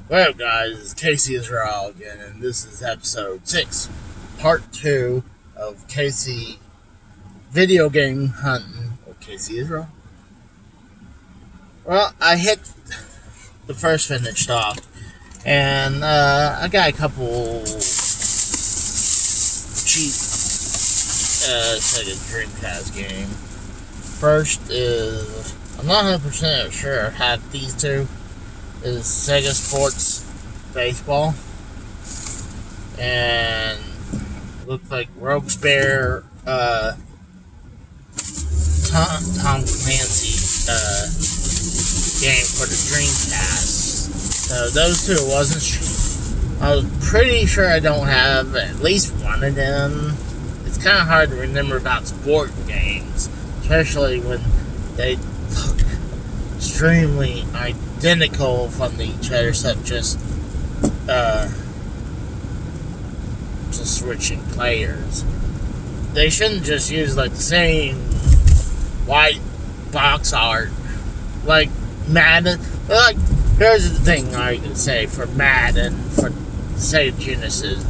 Well, guys, it's Casey Israel again, and this is episode 6, part 2 of Casey video game hunting with Casey Israel. Well, I hit the first finished off, and I got a couple cheap Sega Dreamcast game. First is, I'm not 100% sure I have these two. Is Sega Sports Baseball, and looks like Rogue's Bear, Tom Clancy game for the Dreamcast. So those two I was pretty sure I don't have at least one of them. It's kind of hard to remember about sport games, especially when they look extremely identical from each other, except just switching players. They shouldn't just use like the same white box art like Madden. Like, here's the thing I can say for Madden, for Sega Genesis,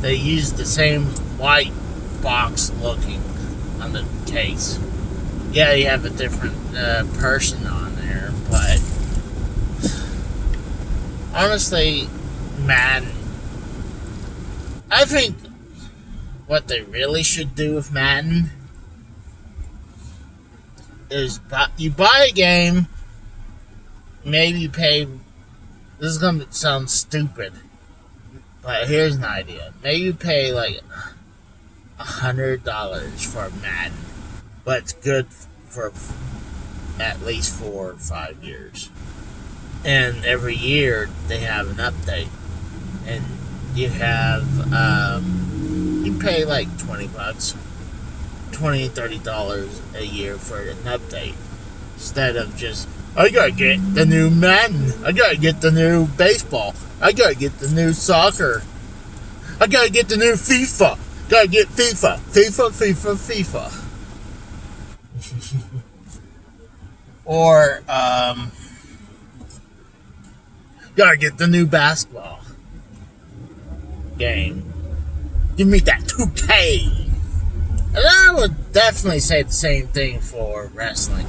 they use the same white box looking on the case. Yeah, you have a different person on there, but honestly, Madden, I think what they really should do with Madden is you buy a game, maybe you pay, this is going to sound stupid, but here's an idea. Maybe you pay like $100 for Madden, but it's good for at least 4 or 5 years. And every year they have an update. And you have, you pay like $20, $30 a year for an update. Instead of just, I gotta get the new Madden, I gotta get the new baseball, I gotta get the new soccer, I gotta get the new FIFA, gotta get FIFA. Or, gotta get the new basketball game. Give me that 2K. And I would definitely say the same thing for wrestling.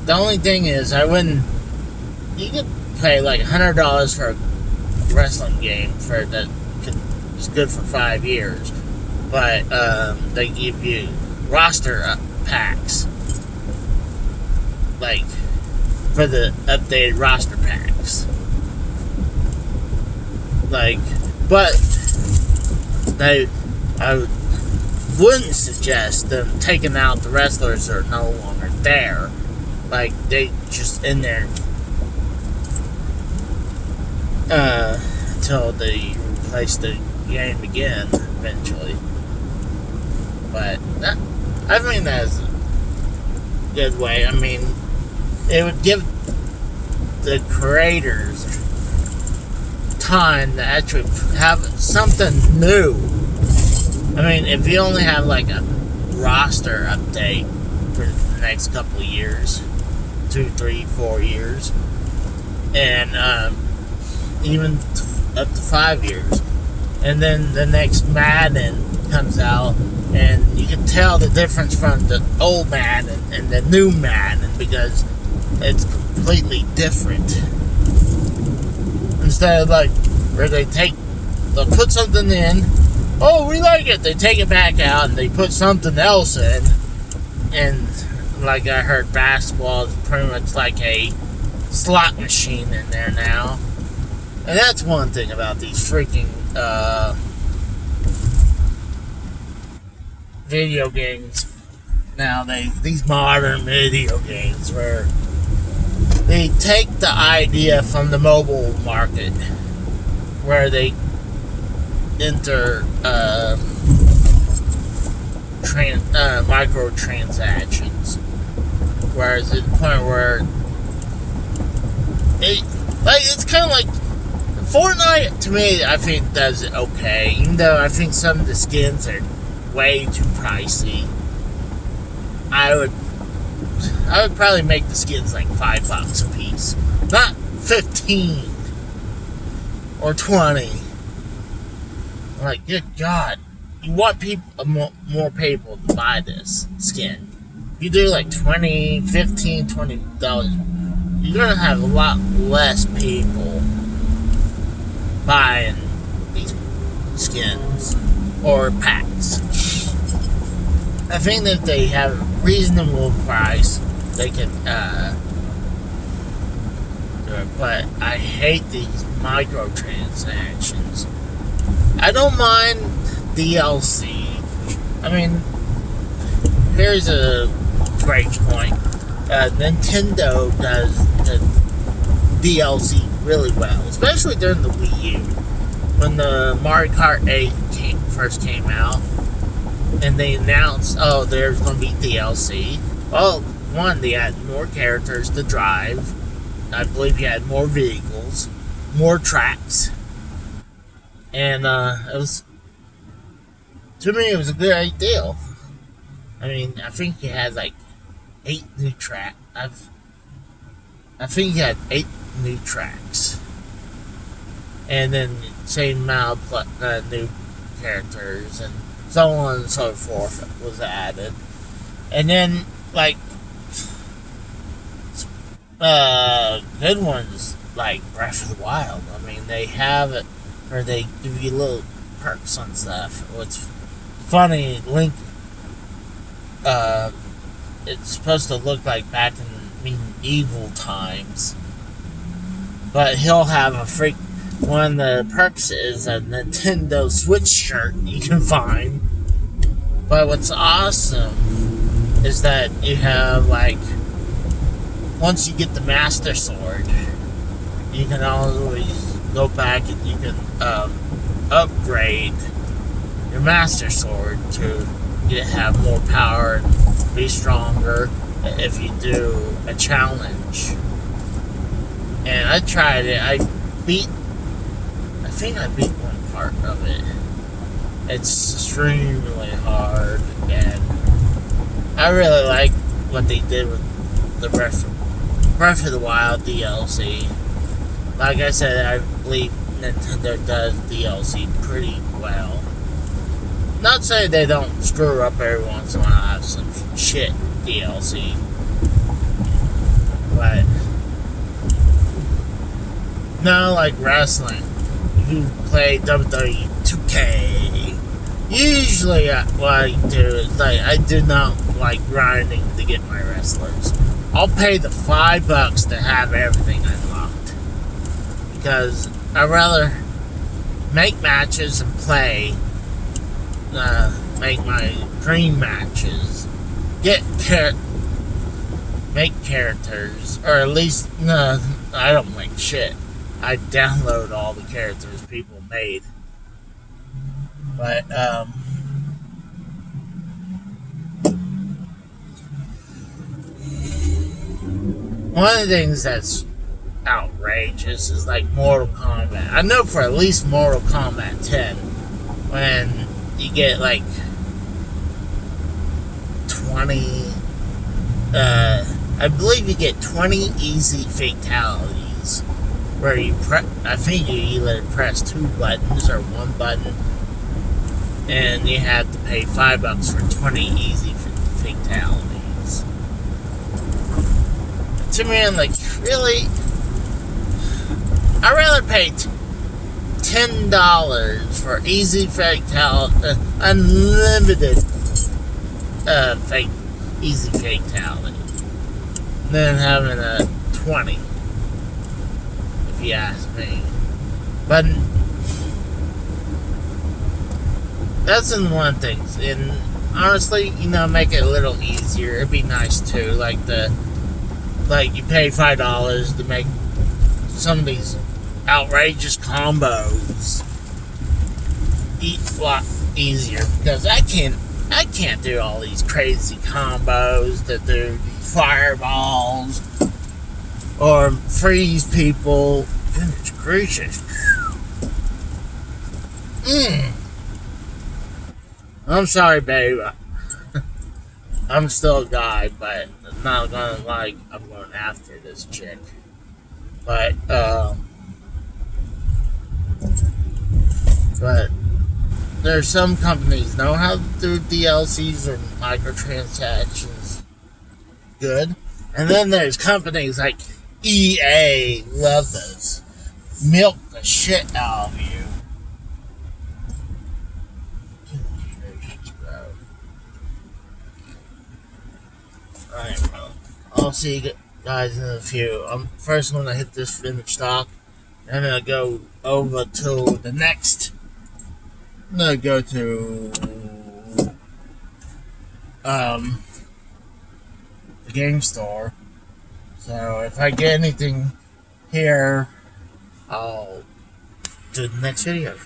The only thing is, you could pay like $100 for a wrestling game it's good for 5 years. But, they give you roster packs. Like, for the updated roster packs. Like, but I wouldn't suggest them taking out the wrestlers that are no longer there. Like, they just in there until they replace the game again eventually. But I think that's a good way. I mean, it would give the creators time to actually have something new. I mean, if you only have like a roster update for the next couple of years, 2, 3, 4 years, and even up to 5 years, and then the next Madden comes out, and you can tell the difference from the old Madden and the new Madden because it's completely different. Instead of like where they'll put something in, oh, we like it, they take it back out and they put something else in, and like I heard, basketball is pretty much like a slot machine in there now. And that's one thing about these freaking video games nowadays, these modern video games, where they take the idea from the mobile market, where they enter microtransactions, whereas at the point where it's kind of like Fortnite. To me, I think does it okay, even though I think some of the skins are way too pricey. I would probably make the skins like $5 a piece, not 15. or 20. Like, good God. You want people, more people to buy this skin. You do like $20, $15, $20, you're gonna have a lot less people buying these skins or packs. I think that they have a reasonable price, they can do it, but I hate these microtransactions. I don't mind DLC. I mean, here's a great point. Nintendo does the DLC really well, especially during the Wii U. When the Mario Kart 8 first came out, and they announced, oh, there's going to be DLC. Well, one, they had more characters to drive. I believe you had more vehicles, more tracks. And it was, to me, it was a great deal. I mean, I think you had like 8 new tracks. I think you had 8 new tracks. And then same amount of new characters and so on and so forth was added. And then, like, good ones like Breath of the Wild. I mean, they have it, or they give you little perks on stuff. What's funny, Link, it's supposed to look like back in medieval times, but he'll have one of the perks is a Nintendo Switch shirt you can find. But what's awesome is that you have, like, once you get the Master Sword, you can always go back and you can upgrade your Master Sword to have more power and be stronger if you do a challenge. And I tried it. I think I beat one part of it. It's extremely hard, and I really like what they did with the Breath of the Wild DLC. Like I said, I believe Nintendo does DLC pretty well. Not saying they don't screw up every once in a while, have some shit DLC. But, no, like wrestling. If you play WWE 2K, usually what I do is, like, I do not like grinding to get my wrestlers. I'll pay the $5 to have everything unlocked. Because I'd rather make matches and play, make my dream matches, make characters, or at least, no, I don't make shit. I download all the characters people made. But, one of the things that's outrageous is like Mortal Kombat. I know for at least Mortal Kombat 10, when you get like 20, I believe you get 20 easy fatalities, where I think you either press 2 buttons or 1 button, and you have to pay $5 for 20 easy fatalities. To me, I'm like, really? I'd rather pay $10 for easy fatality, unlimited easy fatality, than having a 20, if you ask me. But that's one of the things, and honestly, make it a little easier. It'd be nice too, like you pay $5 to make some of these outrageous combos a lot easier, because I can't do all these crazy combos that do these fireballs or freeze people. Goodness gracious. I'm sorry, babe. I'm still a guy, but I'm not gonna I'm going after this chick. But But there's some companies know how to do DLCs or microtransactions good. And then there's companies like EA, love those. Milk the shit out of you. Goodness gracious, bro. Alright, bro. I'll see you guys in a few. I'm first gonna hit this finish stock. I'm gonna go over to the next. I'm gonna go to the game store. So if I get anything here, I'll do the next video.